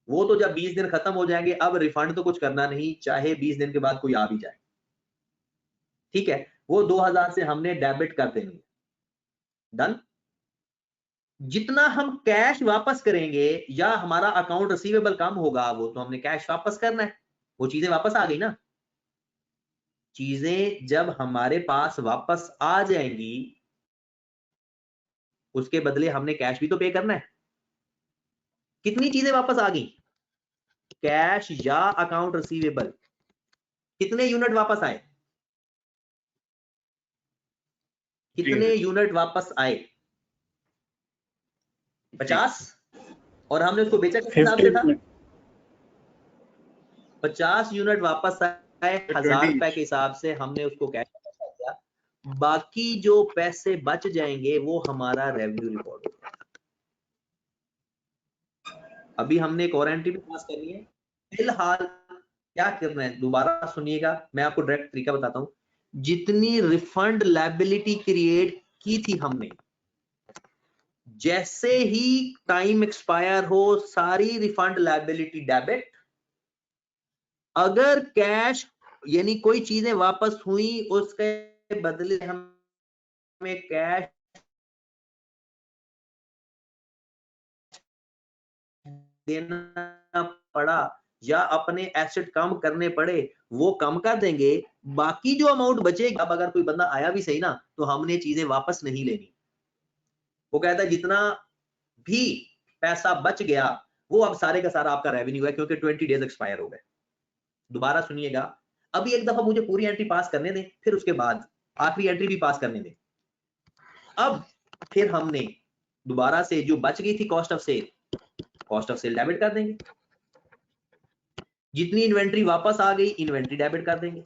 वो तो जब 20 दिन खत्म हो जाएंगे, अब रिफंड तो कुछ करना नहीं, चाहे 20 दिन के बाद कोई आ भी जाए, ठीक है, वो 2,000 से हमने डेबिट कर देनी है। डन। जितना हम कैश वापस करेंगे या हमारा अकाउंट रिसीवेबल कम होगा, वो तो हमने कैश वापस करना है, वो चीजें वापस आ गई ना। चीजें जब हमारे पास वापस आ जाएंगी उसके बदले हमने कैश भी तो पे करना है। कितनी चीजें वापस आ गई? कैश या अकाउंट रिसीवेबल। कितने यूनिट वापस आए? कितने यूनिट वापस आए? 50। और हमने उसको बेचा किस हिसाब से था? 50 यूनिट वापस आए 1000 रुपए के हिसाब से हमने उसको कैश दिया। बाकी जो पैसे बच जाएंगे वो हमारा रेवेन्यू रिकॉर्ड होगा। अभी हमने एक और एंट्री भी पास करनी है। फिलहाल क्या करना है दोबारा सुनिएगा, मैं आपको डायरेक्ट तरीका बताता हूं। जितनी रिफंड लायबिलिटी क्रिएट की थी हमने, जैसे ही टाइम एक्सपायर हो सारी रिफंड लायबिलिटी डेबिट। अगर कैश यानी कोई चीजें वापस हुई उसके बदले हमें कैश देना पड़ा या अपने एसेट कम करने पड़े वो कम कर देंगे। बाकी जो अमाउंट बचेगी, अब अगर कोई बंदा आया भी सही ना तो हमने चीजें वापस नहीं लेनी। वो कहता है जितना भी पैसा बच गया वो अब सारे का सारा आपका रेवेन्यू है क्योंकि 20 डेज एक्सपायर हो गए। दोबारा सुनिएगा, अभी एक दफा मुझे पूरी एंट्री पास करने दें, फिर उसके बाद आखिरी एंट्री भी पास करने दें। अब फिर हमने दोबारा से जो बच गई थी कॉस्ट ऑफ सेल डेबिट कर देंगे। जितनी इन्वेंट्री वापस आ गई इन्वेंट्री डेबिट कर देंगे।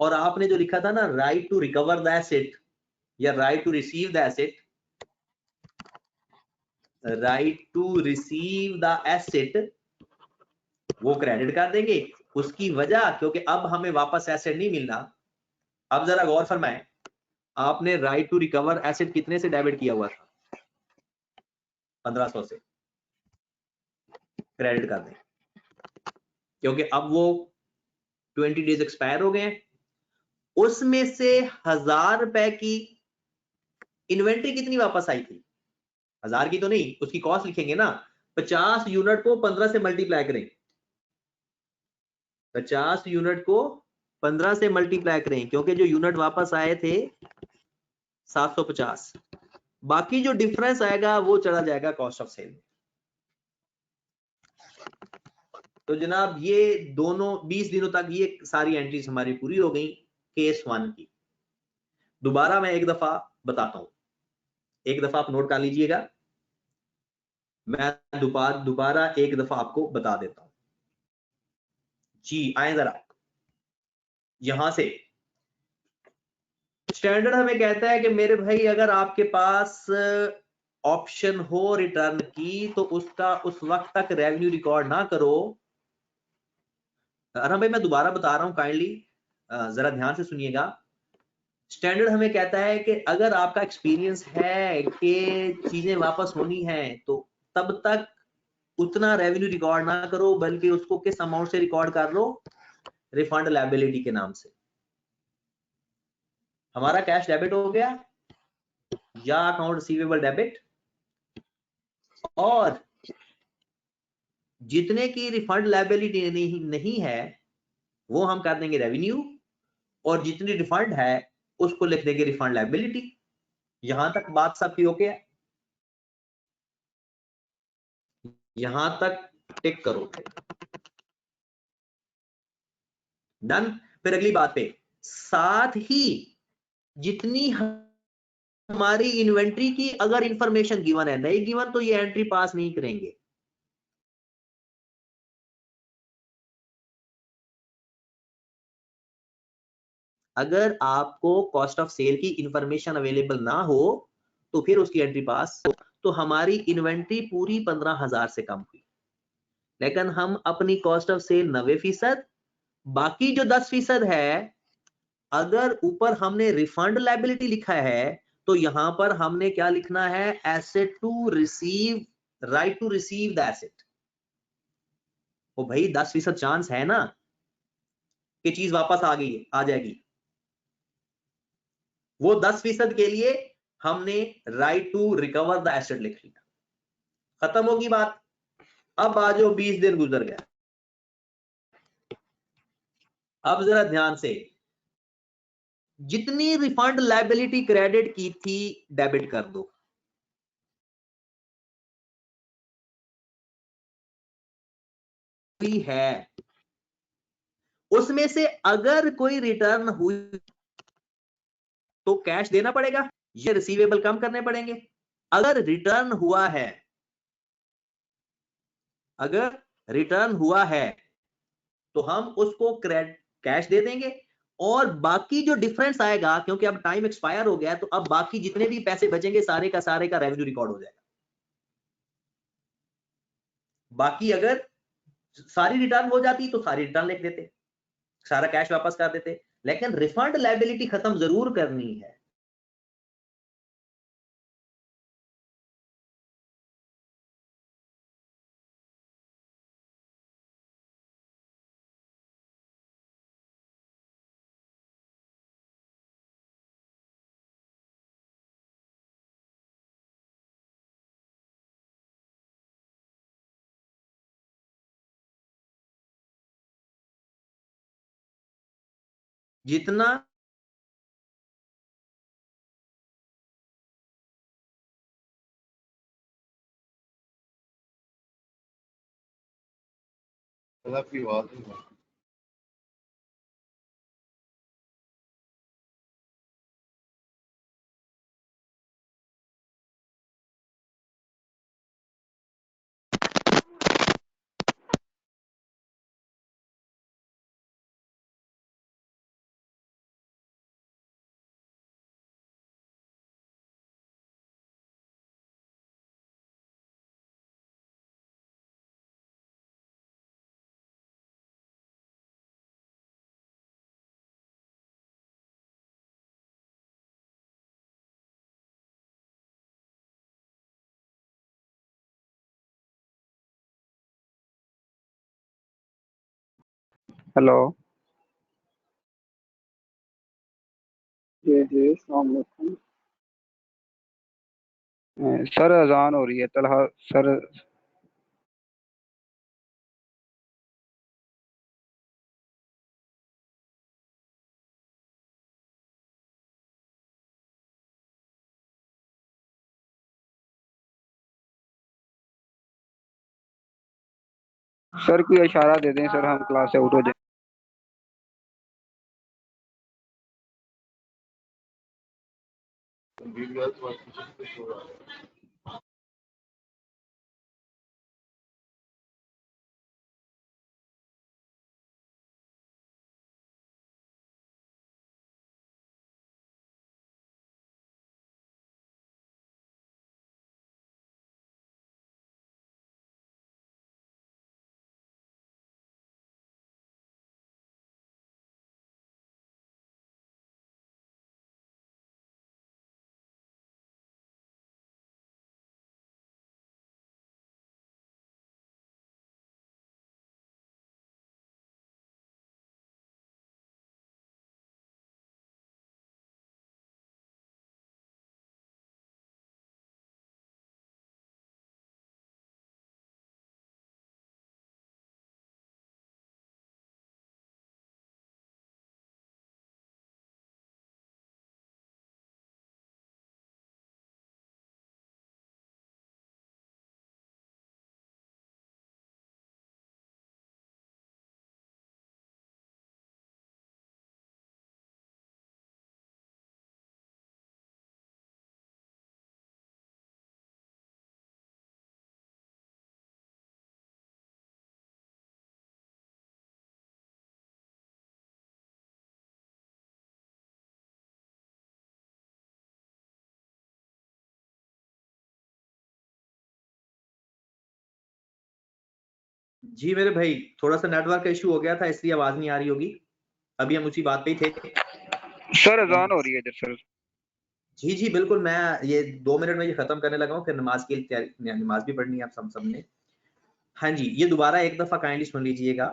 और आपने जो लिखा था ना right to recover the asset या right to receive the asset, right to receive the asset वो क्रेडिट कर देंगे। उसकी वजह क्योंकि अब हमें वापस एसेट नहीं मिलना। अब जरा गौर फरमाएं, आपने राइट टू रिकवर एसेट कितने से डेबिट किया हुआ था? 1500 से क्रेडिट कर दें क्योंकि अब वो 20 डेज एक्सपायर हो गए। उसमें से 1000 रुपए की इन्वेंट्री कितनी वापस आई थी? 1000 की तो नहीं, उसकी कॉस्ट लिखेंगे ना। 50 यूनिट को 15 से मल्टीप्लाई करें। 50 यूनिट को 15 से मल्टीप्लाई करें क्योंकि जो यूनिट वापस आए थे 750। बाकी जो डिफरेंस आएगा वो चला जाएगा कॉस्ट ऑफ सेल में। तो जनाब ये दोनों 20 दिनों तक ये सारी एंट्रीज हमारी पूरी हो गई केस 1 की। दोबारा मैं एक दफा बताता हूं, एक दफा आप नोट कर लीजिएगा, मैं दोबारा एक दफा आपको बता देता हूं। जी आए जरा यहां से। स्टैंडर्ड हमें कहता है कि मेरे भाई अगर आपके पास ऑप्शन हो रिटर्न की तो उसका उस वक्त तक रेवेन्यू रिकॉर्ड ना करो। अरे भाई मैं दोबारा बता रहा हूं, काइंडली जरा ध्यान से सुनिएगा। स्टैंडर्ड हमें कहता है कि अगर आपका एक्सपीरियंस है कि चीजें वापस होनी है तो तब तक उतना रेवेन्यू रिकॉर्ड ना करो बल्कि उसको किस अमाउंट से रिकॉर्ड कर लो? रिफंड लायबिलिटी के नाम से। हमारा कैश डेबिट हो गया या अकाउंट रिसीवेबल डेबिट, और जितने की रिफंड लायबिलिटी नहीं है वो हम कर देंगे रेवेन्यू, और जितनी रिफंड है उसको लिख देंगे रिफंड लायबिलिटी। यहां तक बात सबकी ओके है? यहां तक टिक करो। डन। फिर अगली बात पे, साथ ही जितनी हमारी इन्वेंट्री की अगर इंफॉर्मेशन गिवन है, नहीं गिवन तो ये एंट्री पास नहीं करेंगे। अगर आपको कॉस्ट ऑफ सेल की इंफॉर्मेशन अवेलेबल ना हो तो फिर उसकी एंट्री पास। तो हमारी इन्वेंट्री पूरी 15,000 से कम हुई, लेकिन हम अपनी कॉस्ट ऑफ सेल 90%, बाकी जो 10% है अगर ऊपर हमने रिफंड लायबिलिटी लिखा है तो यहां पर हमने क्या लिखना है? Asset to receive, right to receive the asset. तो भाई 10% चांस है ना कि चीज वापस आ गई आ जाएगी। वो 10% के लिए हमने right to recover the asset लिख लिया। खत्म होगी बात। अब आ जाओ 20 दिन गुजर गया, अब जरा ध्यान से, जितनी रिफंड लायबिलिटी क्रेडिट की थी डेबिट कर दो। है उसमें से अगर कोई रिटर्न हुई तो कैश देना पड़ेगा, ये रिसीवेबल कम करने पड़ेंगे। अगर रिटर्न हुआ है, अगर रिटर्न हुआ है तो हम उसको कैश दे देंगे, और बाकी जो डिफरेंस आएगा, क्योंकि अब टाइम एक्सपायर हो गया है, तो अब बाकी जितने भी पैसे बचेंगे सारे का रेवेन्यू रिकॉर्ड हो जाएगा। बाकी अगर सारी रिटर्न हो जाती तो सारी रिटर्न लिख देते, सारा कैश वापस कर देते, लेकिन रिफंड लायबिलिटी खत्म जरूर करनी है। जितना आपकी आवाज नहीं आ रही। हेलो जी जी अस्सलाम वालेकुम। सर अजान हो रही है तलहा सर। सर कोई इशारा दे दें सर, हम क्लास से आउट हो जाए। जी मेरे भाई, थोड़ा सा नेटवर्क का इशू हो गया था, इसलिए आवाज नहीं आ रही होगी। अभी हम उसी बात पे ही थे। सर अजान हो रही है इधर सर। जी जी बिल्कुल, मैं ये 2 मिनट में ये खत्म करने लगा हूँ, फिर नमाज की नमाज भी पढ़नी है आप सबने। हाँ जी, ये दोबारा एक दफा काइंडली सुन लीजिएगा।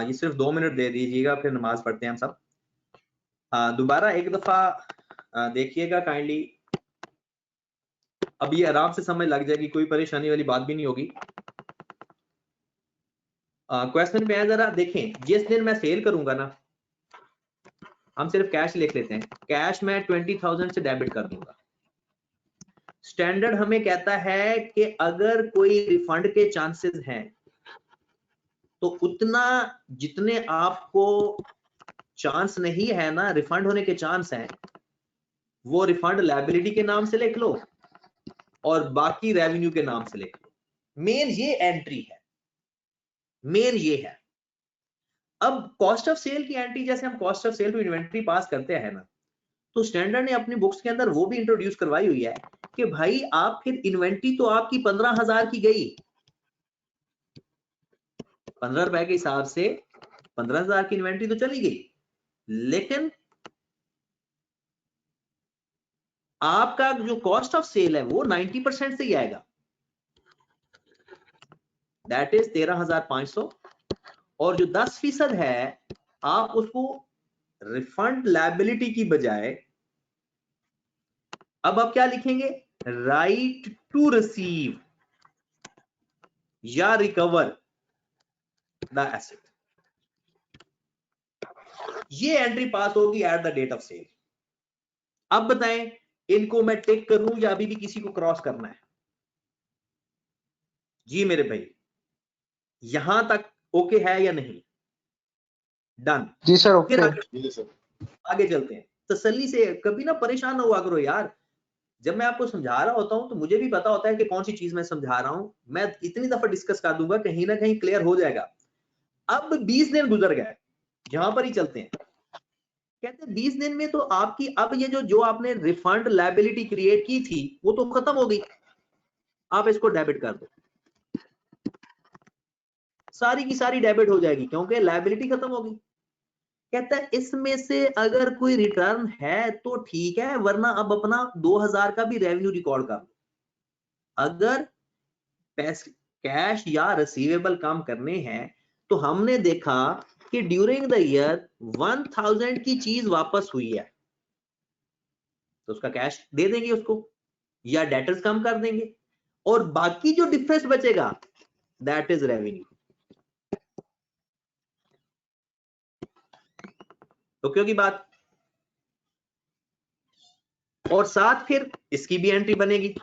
ये सिर्फ 2 मिनट दे दीजिएगा, फिर नमाज पढ़ते हैं हम सब। दोबारा एक दफा देखिएगा काइंडली। अब ये आराम से समझ लग जाएगी, कोई परेशानी वाली बात भी नहीं होगी। क्वेश्चन में है, जरा देखें, जिस दिन मैं सेल करूंगा ना, हम सिर्फ कैश लिख लेते हैं, कैश मैं 20,000 से डेबिट कर दूंगा। स्टैंडर्ड हमें कहता है कि अगर कोई रिफंड के चांसेस हैं तो उतना, जितने आपको चांस नहीं है ना रिफंड होने के चांस हैं, वो रिफंड लायबिलिटी के नाम से लिख लो और बाकी रेवेन्यू के नाम से लिख लो। मेन ये एंट्री है, मेन ये है। अब कॉस्ट ऑफ सेल की एंट्री, जैसे हम cost of sale to inventory pass करते हैं ना, तो स्टैंडर्ड ने अपनी बुक्स के अंदर वो भी इंट्रोड्यूस करवाई हुई है कि भाई आप फिर इन्वेंट्री तो आपकी 15,000 की गई, 15 रुपए के हिसाब से 15,000 की इन्वेंट्री तो चली गई, लेकिन आपका जो कॉस्ट ऑफ सेल है वो 90% से ही आएगा, दैट इज 13,500, और जो 10% है आप उसको रिफंड लायबिलिटी की बजाय अब आप क्या लिखेंगे, राइट टू रिसीव या रिकवर द एसेट। ये एंट्री पास होगी at the date of sale. अब बताएं इनको मैं टिक करूं या अभी भी किसी को क्रॉस करना है? जी मेरे भाई, यहां तक ओके है या नहीं? डन जी सर, फिर ओके। आगे चलते हैं। तसल्ली से, कभी ना परेशान ना हुआ करो यार, जब मैं आपको समझा रहा होता हूं तो मुझे भी पता होता है कि कौन सी चीज मैं समझा रहा हूं, मैं इतनी दफा डिस्कस कर दूंगा, कहीं ना कहीं क्लियर हो जाएगा। अब 20 दिन गुजर गए, यहां पर ही चलते हैं। कहते हैं 20 दिन में तो आपकी अब ये जो आपने रिफंड लायबिलिटी क्रिएट की थी वो तो खत्म हो गई, आप इसको डेबिट कर दो, सारी की सारी डेबिट हो जाएगी क्योंकि लायबिलिटी खत्म हो गई। कहता है इसमें से अगर कोई रिटर्न है तो ठीक है, वरना अब अपना 2,000 का भी रेवेन्यू रिकॉर्ड कर दो। अगर पैसे कैश या रिसीवेबल काम करने हैं तो हमने देखा कि ड्यूरिंग द ईयर 1,000 की चीज वापस हुई है तो उसका कैश दे देंगे उसको, या डेटर्स कम कर देंगे, और बाकी जो डिफरेंस बचेगा दैट इज रेवेन्यू। तो क्योंकि बात, और साथ फिर इसकी भी एंट्री बनेगी।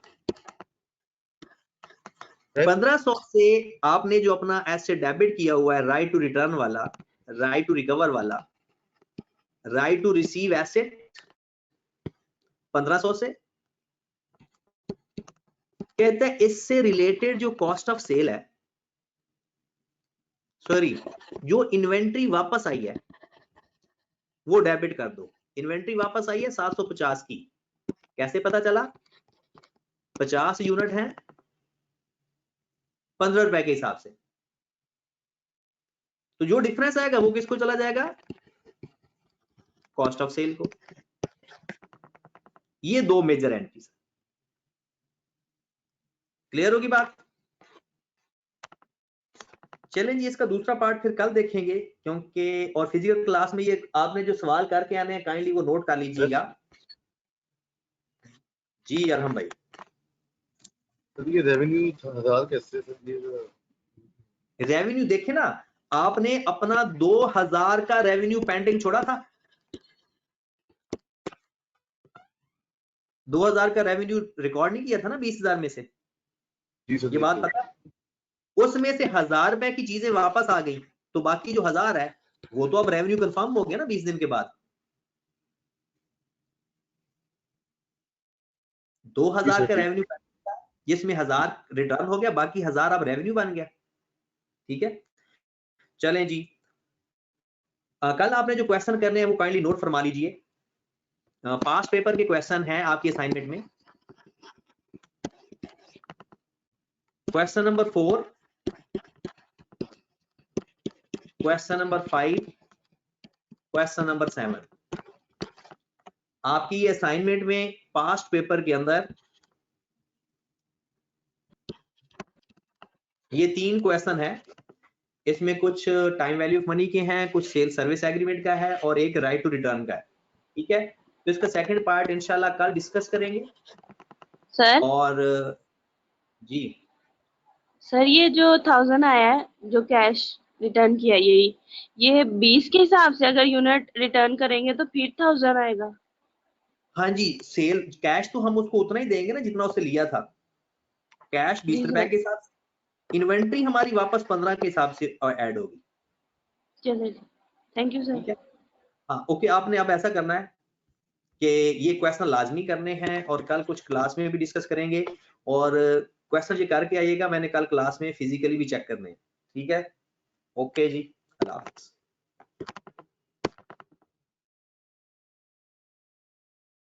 1500 से आपने जो अपना एसेट डेबिट किया हुआ है, राइट टू रिटर्न वाला, राइट टू रिकवर वाला, राइट टू रिसीव एसेट, 1500 से कहते हैं इससे रिलेटेड जो कॉस्ट ऑफ सेल है, सॉरी जो इन्वेंट्री वापस आई है वो डेबिट कर दो। इन्वेंट्री वापस आई है 750 की, कैसे पता चला? 50 यूनिट है 15 रुपए के हिसाब से, तो जो डिफरेंस आएगा वो किसको चला जाएगा? कॉस्ट ऑफ सेल को। ये दो मेजर एंट्रीज, क्लियर होगी बात? चलेंगे इसका दूसरा पार्ट फिर कल देखेंगे, क्योंकि और फिजिकल क्लास में ये आपने जो सवाल करके आने हैं काइंडली वो नोट कर लीजिएगा। जी अरहम भाई, तो ये रेवेन्यू 1000 कैसे? रेवेन्यू देखे ना, आपने अपना 2,000 का रेवेन्यू पेंडिंग छोड़ा था, 2,000 का रेवेन्यू रिकॉर्ड नहीं किया था ना 20,000 में से, ये बात पता? उसमें से 1,000 रुपए की चीजें वापस आ गई, तो बाकी जो 1,000 है वो तो अब रेवेन्यू कंफर्म हो गया ना 20 दिन के बाद। 2,000 का रेवेन्यू जिसमें 1,000 रिटर्न हो गया, बाकी 1,000 अब रेवेन्यू बन गया। ठीक है, चलें जी। कल आपने जो क्वेश्चन करने हैं वो काइंडली नोट फरमा लीजिए। पास्ट पेपर के क्वेश्चन है आपके असाइनमेंट में। Question number 4, question number 5, question number 7 आपकी असाइनमेंट में पास्ट पेपर के अंदर ये 3 क्वेश्चन है। इसमें कुछ टाइम वैल्यू ऑफ मनी के हैं, कुछ सेल सर्विस एग्रीमेंट का है और एक राइट टू रिटर्न का है। ठीक है, तो इसका सेकंड पार्ट इंशाल्लाह कल डिस्कस करेंगे। सर और जी सर ये जो 1000 आया है जो कैश, रिटर्न किया यही, ये 20 के हिसाब से अगर यूनिट रिटर्न करेंगे तो फिर 1000 आएगा। हाँ जी, सेल कैश तो हम उसको उतना ही देंगे ना जितना उससे लिया था, कैश 20 जी रुपए सर, के साथ, इन्वेंट्री हमारी वापस 15 के हिसाब से ऐड होगी। चलेगा, थैंक यू ठीक सर। है, हाँ ओके। आपने अब ऐसा करना है कि ये क्वेश्चन लाजमी करने हैं और कल कुछ क्लास में भी डिस्कस करेंगे, और क्वेश्चन ये करके आइएगा, मैंने कल क्लास में फिजिकली भी चेक करने हैं। ठीक है, ओके जी, अल्लाह हाफिज़।